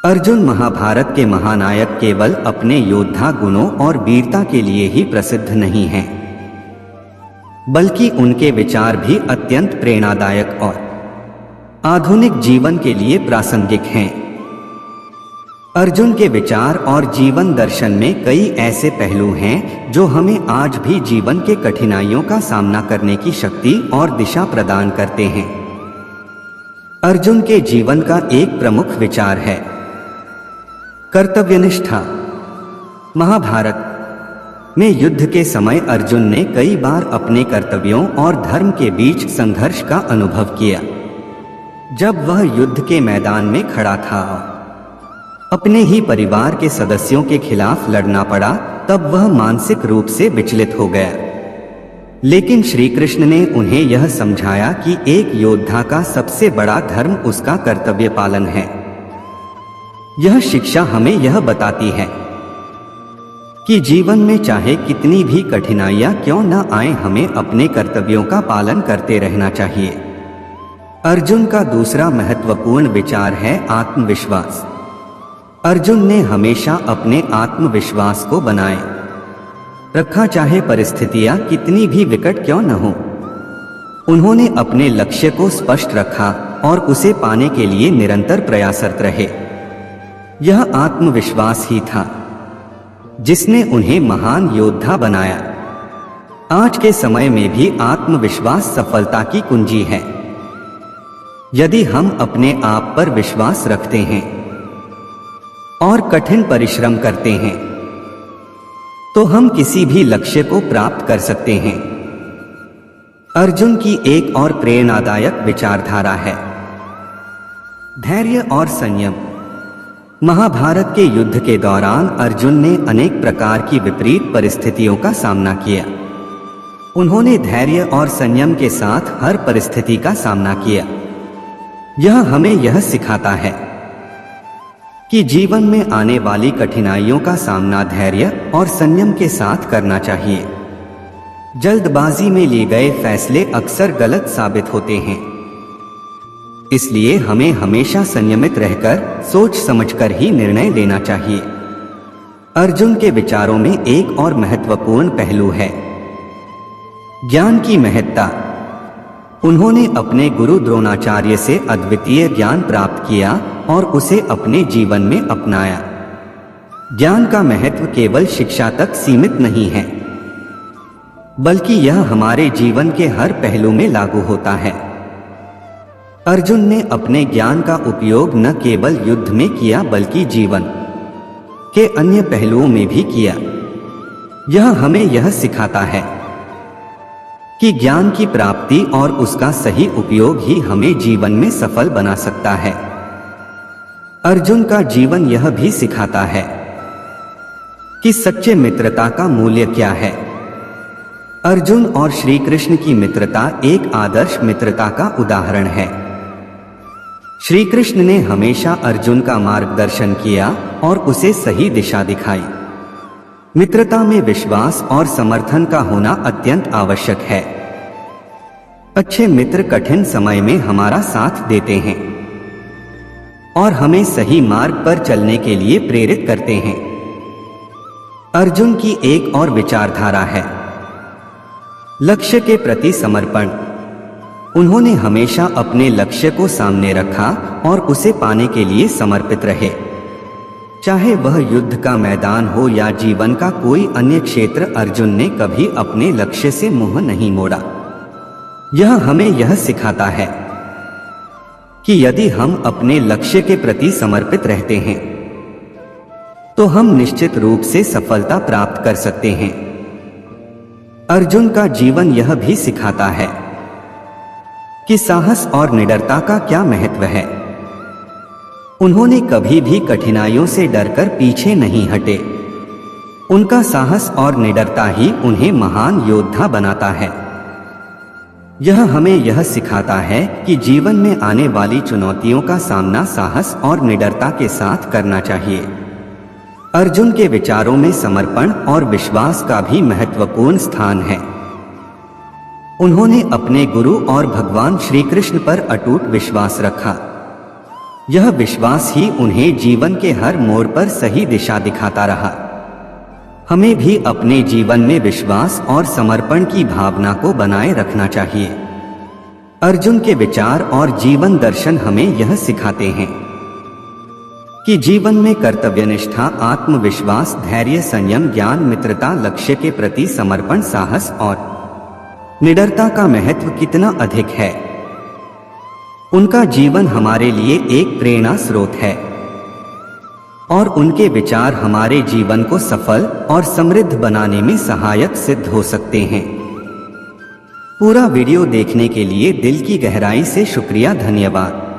अर्जुन महाभारत के महानायक केवल अपने योद्धा गुणों और वीरता के लिए ही प्रसिद्ध नहीं हैं, बल्कि उनके विचार भी अत्यंत प्रेरणादायक और आधुनिक जीवन के लिए प्रासंगिक हैं। अर्जुन के विचार और जीवन दर्शन में कई ऐसे पहलू हैं जो हमें आज भी जीवन के कठिनाइयों का सामना करने की शक्ति और दिशा प्रदान करते हैं। अर्जुन के जीवन का एक प्रमुख विचार है कर्तव्यनिष्ठा। महाभारत में युद्ध के समय अर्जुन ने कई बार अपने कर्तव्यों और धर्म के बीच संघर्ष का अनुभव किया। जब वह युद्ध के मैदान में खड़ा था, अपने ही परिवार के सदस्यों के खिलाफ लड़ना पड़ा, तब वह मानसिक रूप से विचलित हो गया। लेकिन श्री कृष्ण ने उन्हें यह समझाया कि एक योद्धा का सबसे बड़ा धर्म उसका कर्तव्य पालन है। यह शिक्षा हमें यह बताती है कि जीवन में चाहे कितनी भी कठिनाइयां क्यों न आए, हमें अपने कर्तव्यों का पालन करते रहना चाहिए। अर्जुन का दूसरा महत्वपूर्ण विचार है आत्मविश्वास। अर्जुन ने हमेशा अपने आत्मविश्वास को बनाए रखा, चाहे परिस्थितियां कितनी भी विकट क्यों न हो। उन्होंने अपने लक्ष्य को स्पष्ट रखा और उसे पाने के लिए निरंतर प्रयासरत रहे। यह आत्मविश्वास ही था जिसने उन्हें महान योद्धा बनाया। आज के समय में भी आत्मविश्वास सफलता की कुंजी है। यदि हम अपने आप पर विश्वास रखते हैं और कठिन परिश्रम करते हैं, तो हम किसी भी लक्ष्य को प्राप्त कर सकते हैं। अर्जुन की एक और प्रेरणादायक विचारधारा है धैर्य और संयम। महाभारत के युद्ध के दौरान अर्जुन ने अनेक प्रकार की विपरीत परिस्थितियों का सामना किया। उन्होंने धैर्य और संयम के साथ हर परिस्थिति का सामना किया। यह हमें यह सिखाता है कि जीवन में आने वाली कठिनाइयों का सामना धैर्य और संयम के साथ करना चाहिए। जल्दबाजी में लिए गए फैसले अक्सर गलत साबित होते हैं, इसलिए हमें हमेशा संयमित रहकर सोच समझकर ही निर्णय लेना चाहिए। अर्जुन के विचारों में एक और महत्वपूर्ण पहलू है ज्ञान की महत्ता। उन्होंने अपने गुरु द्रोणाचार्य से अद्वितीय ज्ञान प्राप्त किया और उसे अपने जीवन में अपनाया। ज्ञान का महत्व केवल शिक्षा तक सीमित नहीं है, बल्कि यह हमारे जीवन के हर पहलू में लागू होता है। अर्जुन ने अपने ज्ञान का उपयोग न केवल युद्ध में किया, बल्कि जीवन के अन्य पहलुओं में भी किया। यह हमें यह सिखाता है कि ज्ञान की प्राप्ति और उसका सही उपयोग ही हमें जीवन में सफल बना सकता है। अर्जुन का जीवन यह भी सिखाता है कि सच्चे मित्रता का मूल्य क्या है। अर्जुन और श्री कृष्ण की मित्रता एक आदर्श मित्रता का उदाहरण है। श्री कृष्ण ने हमेशा अर्जुन का मार्गदर्शन किया और उसे सही दिशा दिखाई। मित्रता में विश्वास और समर्थन का होना अत्यंत आवश्यक है। अच्छे मित्र कठिन समय में हमारा साथ देते हैं और हमें सही मार्ग पर चलने के लिए प्रेरित करते हैं। अर्जुन की एक और विचारधारा है लक्ष्य के प्रति समर्पण। उन्होंने हमेशा अपने लक्ष्य को सामने रखा और उसे पाने के लिए समर्पित रहे। चाहे वह युद्ध का मैदान हो या जीवन का कोई अन्य क्षेत्र, अर्जुन ने कभी अपने लक्ष्य से मुंह नहीं मोड़ा। यह हमें यह सिखाता है कि यदि हम अपने लक्ष्य के प्रति समर्पित रहते हैं, तो हम निश्चित रूप से सफलता प्राप्त कर सकते हैं। अर्जुन का जीवन यह भी सिखाता है कि साहस और निडरता का क्या महत्व है। उन्होंने कभी भी कठिनाइयों से डरकर पीछे नहीं हटे। उनका साहस और निडरता ही उन्हें महान योद्धा बनाता है। यह हमें यह सिखाता है कि जीवन में आने वाली चुनौतियों का सामना साहस और निडरता के साथ करना चाहिए। अर्जुन के विचारों में समर्पण और विश्वास का भी महत्वपूर्ण स्थान है। उन्होंने अपने गुरु और भगवान श्री कृष्ण पर अटूट विश्वास रखा। यह विश्वास ही उन्हें जीवन के हर मोड़ पर सही दिशा दिखाता रहा। हमें भी अपने जीवन में विश्वास और समर्पण की भावना को बनाए रखना चाहिए। अर्जुन के विचार और जीवन दर्शन हमें यह सिखाते हैं कि जीवन में कर्तव्यनिष्ठा, आत्मविश्वास, धैर्य, संयम, ज्ञान, मित्रता, लक्ष्य के प्रति समर्पण, साहस और निडरता का महत्व कितना अधिक है। उनका जीवन हमारे लिए एक प्रेरणा स्रोत है और उनके विचार हमारे जीवन को सफल और समृद्ध बनाने में सहायक सिद्ध हो सकते हैं। पूरा वीडियो देखने के लिए दिल की गहराई से शुक्रिया, धन्यवाद।